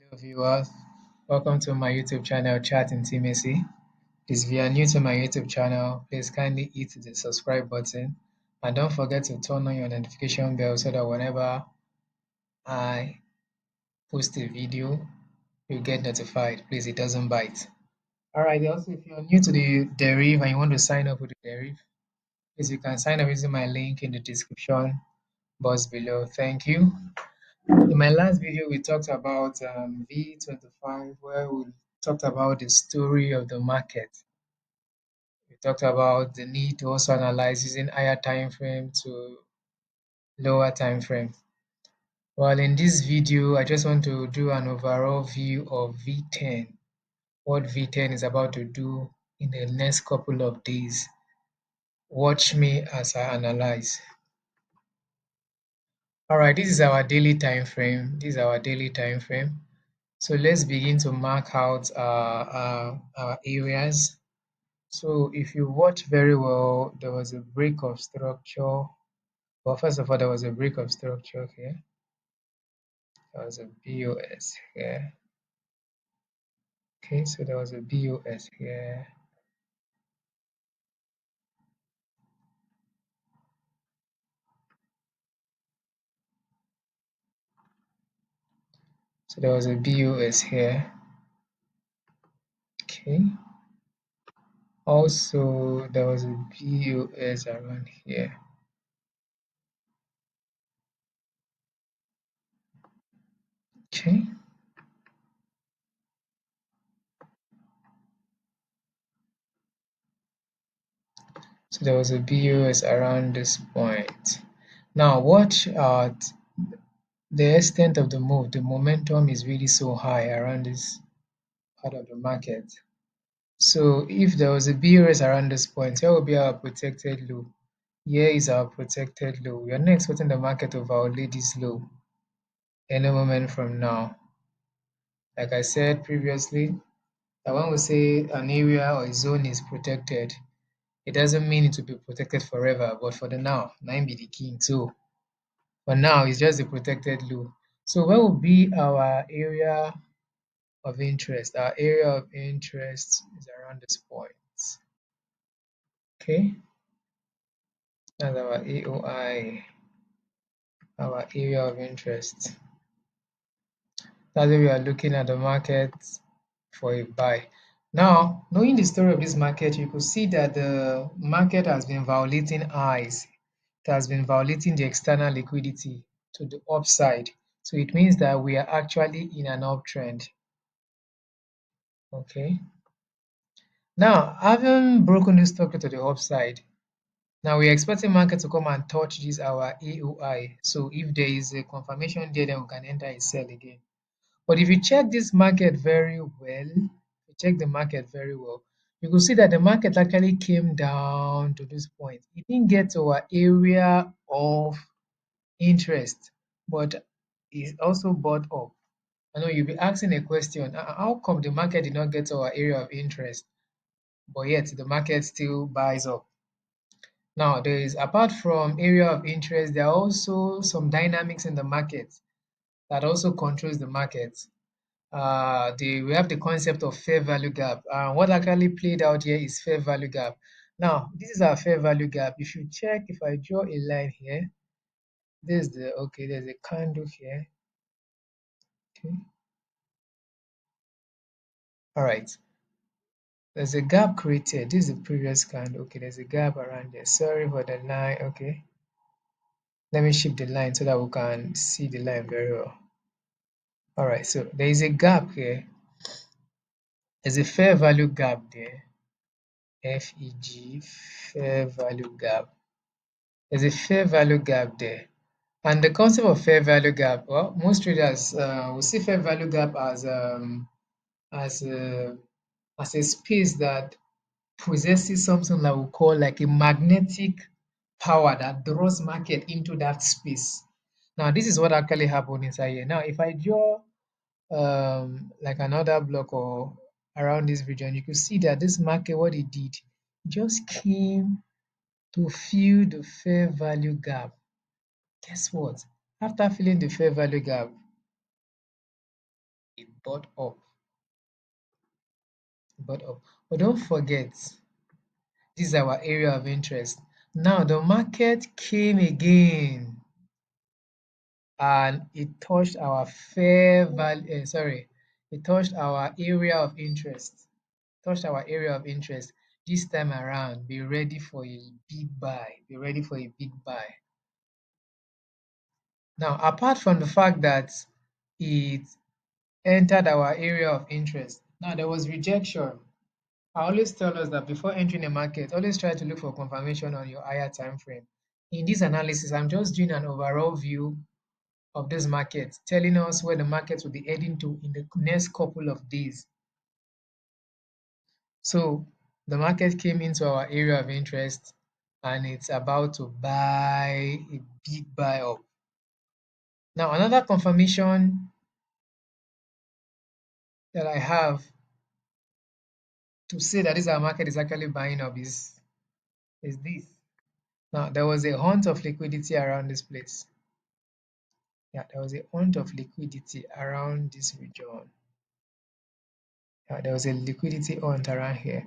Hello viewers, welcome to my YouTube channel Chat Intimacy. If you are new to my YouTube channel, please kindly hit the subscribe button and don't forget to turn on your notification bell so that whenever I post a video, you get notified. Please, it doesn't bite. Alright, also if you're new to the Deriv and you want to sign up with the Deriv, please you can sign up using my link in the description box below. Thank you. In my last video, we talked about V25, where we talked about the story of the market. We talked about the need to also analyze using higher time frame to lower time frame. Well, in this video, I just want to do an overall view of V10, what V10 is about to do in the next couple of days. Watch me as I analyze. All right, this is our daily time frame. This is our daily time frame. So let's begin to mark out our areas. So if you watch very well, there was a break of structure. Well, first of all, there was a break of structure here. There was a BOS here. Okay, so there was a BOS here. So there was a BOS here. Okay. Also, there was a BOS around here. Okay. So there was a BOS around this point. Now watch out the extent of the move. The momentum is really so high around this part of the market. So if there was a BOS around this point, here will be our protected low. Here is our protected low. We are not expecting the market to violate this low any moment from now. Like I said previously, that when we say an area or a zone is protected, it doesn't mean it will be protected forever, but for the now, 9 be the king. So for now, it's just the protected low. So where will be our area of interest? Our area of interest is around this point. Okay, that's our AOI, our area of interest. That's where we are looking at the market for a buy. Now, knowing the story of this market, you could see that the market has been violating highs. It has been violating the external liquidity to the upside. So it means that we are actually in an uptrend. Okay. Now, having broken this structure to the upside, now we're expecting market to come and touch this our AOI. So if there is a confirmation there, then we can enter a sell again. But if you check this market very well, you check the market very well, you will see that the market actually came down to this point. It didn't get to our area of interest, but it also bought up. I know you'll be asking a question, how come the market did not get to our area of interest, but yet the market still buys up? Now, there is, apart from area of interest, there are also some dynamics in the market that also controls the market. We have the concept of fair value gap. What actually played out here is fair value gap. Now, this is our fair value gap. If you check, if I draw a line here, there's a candle here. Okay. All right. There's a gap created. This is the previous candle. Okay, there's a gap around there. Sorry for the line. Okay. Let me shift the line so that we can see the line very well. All right, so there is a gap here. There's a fair value gap there. FEG, fair value gap. There's a fair value gap there. And the concept of fair value gap, well, most traders will see fair value gap as a as a space that possesses something that we call like a magnetic power that draws market into that space. Now, this is what actually happened inside here. Now, if I draw like another block or around this region, you could see that this market, what it did, it just came to fill the fair value gap. Guess what? After filling the fair value gap, It bought up, bought up. But don't forget, this is our area of interest. Now the market came again and it touched our fair value, sorry, it touched our area of interest. Touched our area of interest. This time around, be ready for a big buy. Be ready for a big buy. Now, apart from the fact that it entered our area of interest, now there was rejection. I always tell us that before entering a market, always try to look for confirmation on your higher time frame. In this analysis, I'm just doing an overall view of this market, telling us where the market will be heading to in the next couple of days. So the market came into our area of interest and it's about to buy a big buy up. Now, another confirmation that I have to say that this our market is actually buying up is this. Now, there was a hunt of liquidity around this place. Yeah, there was a hunt of liquidity around this region. Yeah, there was a liquidity hunt around here.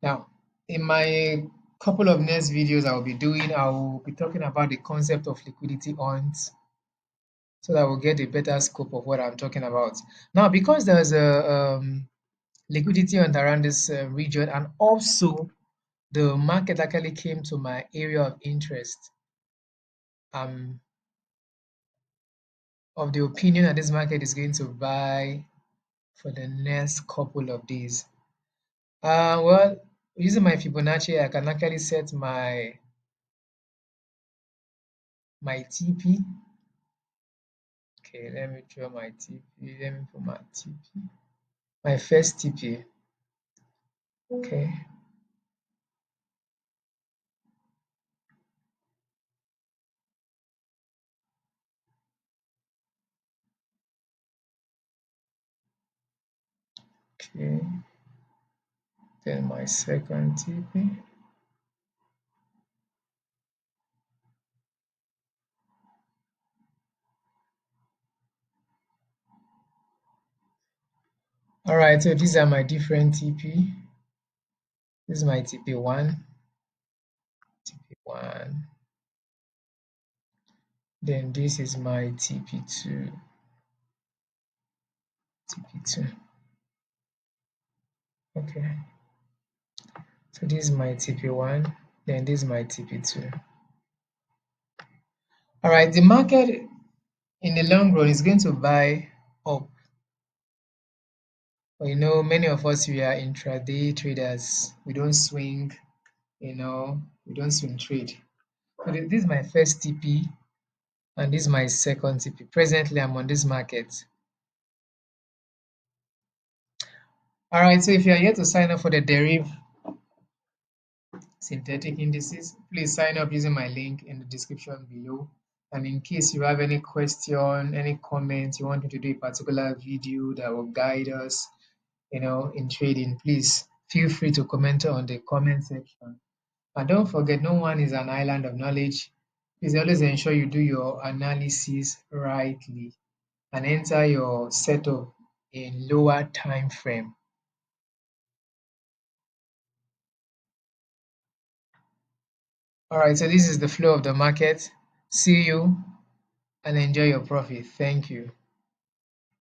Now, in my couple of next videos I will be doing, I will be talking about the concept of liquidity hunts so that we'll get a better scope of what I'm talking about. Now, because there's a liquidity hunt around this region, and also the market actually came to my area of interest, I'm of the opinion that this market is going to buy for the next couple of days. Well, using my Fibonacci, I can actually set my TP. Okay, let me draw my TP. Let me put my TP. My first TP. Okay. Okay. Then my second TP. All right, so these are my different TP. This is my TP1, TP1. Then this is my TP2, TP2. Okay. So this is my TP1, then this is my TP2. All right, the market in the long run is going to buy up. But many of us, we are intraday traders. We don't swing, we don't swing trade. So this is my first TP and this is my second TP. Presently, I'm on this market. All right, so if you are yet to sign up for the Deriv synthetic indices, please sign up using my link in the description below. And in case you have any question, any comment, you want me to do a particular video that will guide us, in trading, please feel free to comment on the comment section. And don't forget, no one is an island of knowledge. Please always ensure you do your analysis rightly and enter your setup in lower time frame. All right, so this is the flow of the market. See you and enjoy your profit. Thank you.